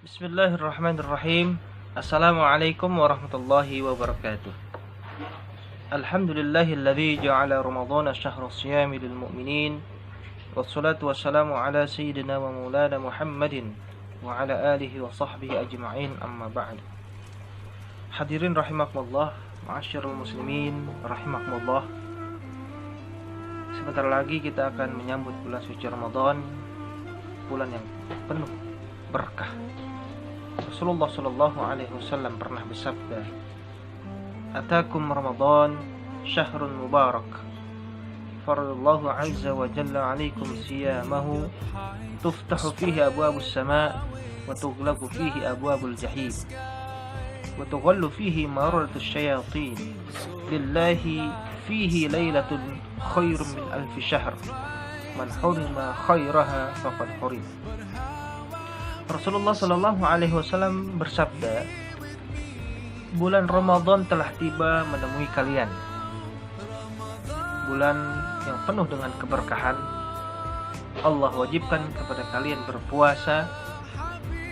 Bismillahirrahmanirrahim. Assalamualaikum warahmatullahi wabarakatuh. Alhamdulillahilladzi ja'ala Ramadhana syahra siyami lil mu'minin. Wassalatu wassalamu ala sayyidina wa maulana Muhammadin wa ala alihi wa sahbihi ajma'in, amma ba'd. Hadirin rahimakumullah, ma'asyiral muslimin rahimakumullah. Sebentar lagi kita akan menyambut bulan suci Ramadan, bulan yang penuh berkah. Rasulullah sallallahu alaihi wasallam pernah bersabda, "Atakum Ramadan syahrun mubarak. Faradallahu azza wa jalla 'alaikum siyamahu tuftahu fihi abwabus sama' wa tughlaqu fihi abwabul jahim wa tughallu fihi maradatus syayatin. Lillahi fihi lailatun khairun min alfi syahr. Man hurima khairaha faqad hurim." Rasulullah Shallallahu Alaihi Wasallam bersabda, bulan Ramadan telah tiba menemui kalian, bulan yang penuh dengan keberkahan. Allah wajibkan kepada kalian berpuasa.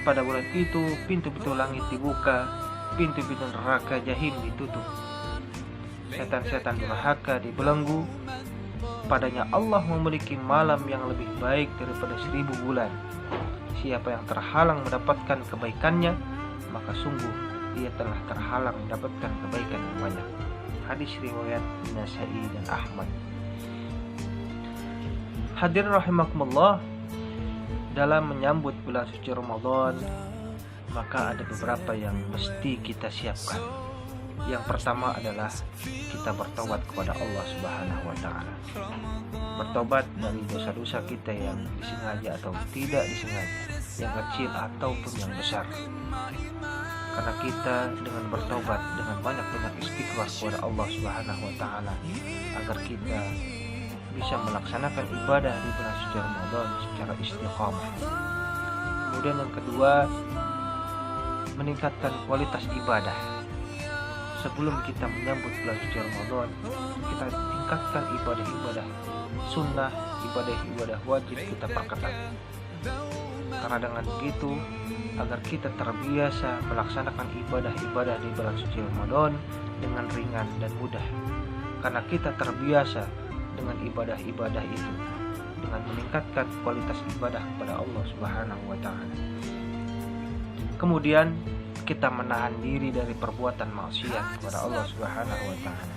Pada bulan itu pintu-pintu langit dibuka, pintu-pintu neraka jahim ditutup, setan-setan durhaka dibelenggu. Padanya Allah memiliki malam yang lebih baik daripada 1000 bulan. Siapa yang terhalang mendapatkan kebaikannya, maka sungguh dia telah terhalang mendapatkan kebaikan yang banyak. Hadis riwayat Nasai dan Ahmad. Hadirin rahimakumullah, dalam menyambut bulan suci Ramadan, maka ada beberapa yang mesti kita siapkan. Yang pertama adalah kita bertobat kepada Allah Subhanahu wa taala. Bertobat dari dosa-dosa kita yang disengaja atau tidak disengaja, yang kecil ataupun yang besar. Karena kita dengan bertobat, dengan banyak-banyak istighfar kepada Allah Subhanahu wa taala, agar kita bisa melaksanakan ibadah di bulan suci Ramadan secara istiqamah. Kemudian yang kedua, meningkatkan kualitas ibadah. Sebelum kita menyambut bulan suci Ramadan, kita tingkatkan ibadah-ibadah sunnah, ibadah-ibadah wajib kita perketat. Karena dengan begitu, agar kita terbiasa melaksanakan ibadah-ibadah di bulan suci Ramadan dengan ringan dan mudah. Karena kita terbiasa dengan ibadah-ibadah itu, dengan meningkatkan kualitas ibadah kepada Allah Subhanahu wa taala. Kemudian kita menahan diri dari perbuatan maksiat kepada Allah Subhanahu wa taala.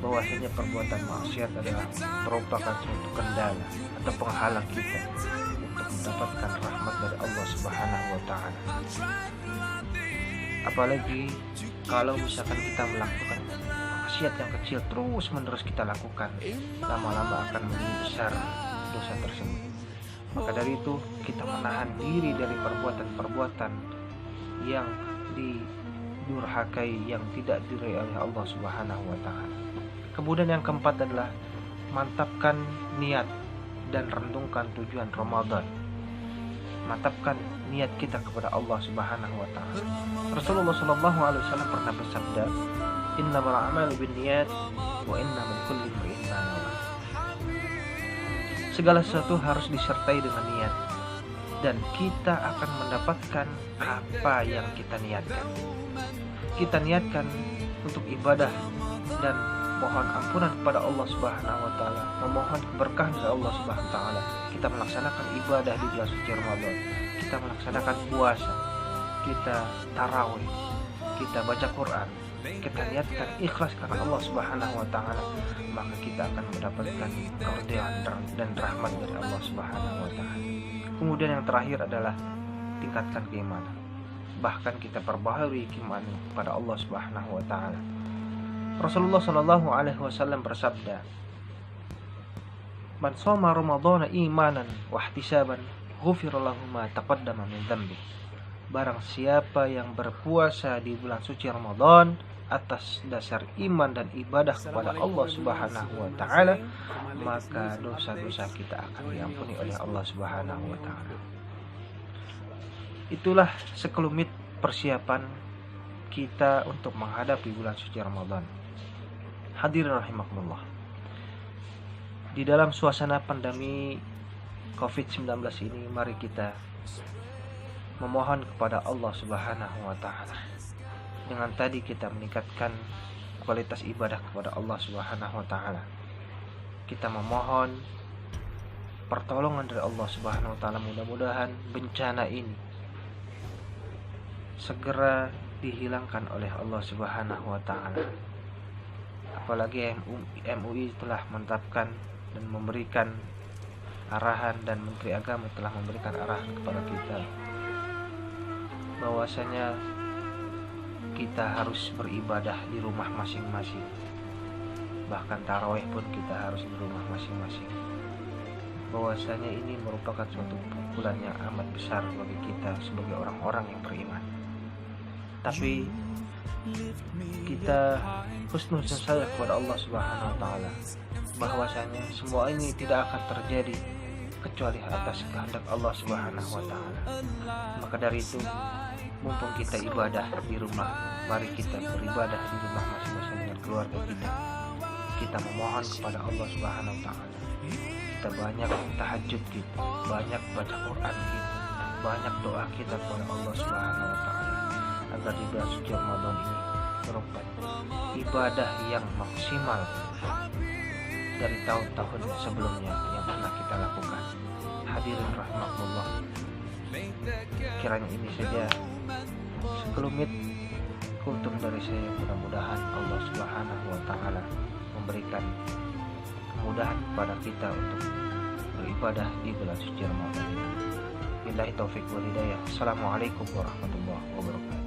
Bahwasanya perbuatan maksiat adalah merupakan suatu kendala atau penghalang kita untuk mendapatkan rahmat dari Allah Subhanahu wa taala. Apalagi kalau misalkan kita melakukan maksiat yang kecil terus-menerus kita lakukan, lama-lama akan menjadi besar dosa tersebut. Maka dari itu kita menahan diri dari perbuatan-perbuatan yang didurhakai, yang tidak diridhai oleh Allah Subhanahu wa taala. Kemudian yang keempat adalah mantapkan niat dan renungkan tujuan Ramadan. Mantapkan niat kita kepada Allah Subhanahu wa taala. Rasulullah sallallahu alaihi wasallam pernah bersabda, "Innamal a'malu binniyat wa innamal likulli imrin ma nawa." Segala sesuatu harus disertai dengan niat, dan kita akan mendapatkan apa yang kita niatkan. Kita niatkan untuk ibadah dan mohon ampunan kepada Allah Subhanahu wa taala, memohon keberkahan dari Allah Subhanahu wa taala. Kita melaksanakan ibadah di bulan suci Ramadan. Kita melaksanakan puasa, kita tarawih, kita baca Quran. Kita niatkan ikhlas karena Allah Subhanahu wa taala, maka kita akan mendapatkan keridhaan dan rahmat dari Allah Subhanahu wa taala. Kemudian yang terakhir adalah tingkatkan keimanan. Bahkan kita perbaharui keimanan kepada Allah Subhanahu wa taala. Rasulullah sallallahu alaihi wasallam bersabda, "Man shoma Ramadhana imanan wa ihtisaban, ghufira lahu ma taqaddama min dhanbi." Barang siapa yang berpuasa di bulan suci Ramadan atas dasar iman dan ibadah kepada Allah Subhanahu wa taala, maka dosa-dosa kita akan diampuni oleh Allah Subhanahu wa taala. Itulah sekelumit persiapan kita untuk menghadapi bulan suci Ramadan. Hadirin rahimakumullah. Di dalam suasana pandemi COVID-19 ini, mari kita memohon kepada Allah Subhanahu wa taala. Dengan tadi kita meningkatkan kualitas ibadah kepada Allah Subhanahu wa taala. Kita memohon pertolongan dari Allah Subhanahu wa taala, mudah-mudahan bencana ini segera dihilangkan oleh Allah Subhanahu wa taala. Apalagi MUI telah menetapkan dan memberikan arahan, dan Menteri Agama telah memberikan arahan kepada kita bahwasanya kita harus beribadah di rumah masing-masing. Bahkan tarawih pun kita harus di rumah masing-masing. Bahwasanya ini merupakan suatu pukulan yang amat besar bagi kita sebagai orang-orang yang beriman. Tapi kita husnuzon saja kepada Allah Subhanahu wa taala bahwasanya semua ini tidak akan terjadi kecuali atas kehendak Allah Subhanahu wa taala. Maka dari itu, mumpung kita ibadah di rumah, mari kita beribadah di rumah masing-masing dengan keluarga kita. Kita memohon kepada Allah Subhanahu wa taala. Kita banyak tahajud kita, banyak baca Quran kita, banyak doa kita kepada Allah Subhanahu wa taala agar di bulan suci Ramadan ini merupakan ibadah yang maksimal dari tahun-tahun sebelumnya yang pernah kita lakukan. Hadirin rahimakumullah, kiranya ini saja sekelumit kultum dari saya. Mudah-mudahan Allah Subhanahu wa taala memberikan kemudahan kepada kita untuk beribadah di bulan suci Ramadan ini. Billahi taufik wal hidayah. Assalamualaikum warahmatullahi wabarakatuh.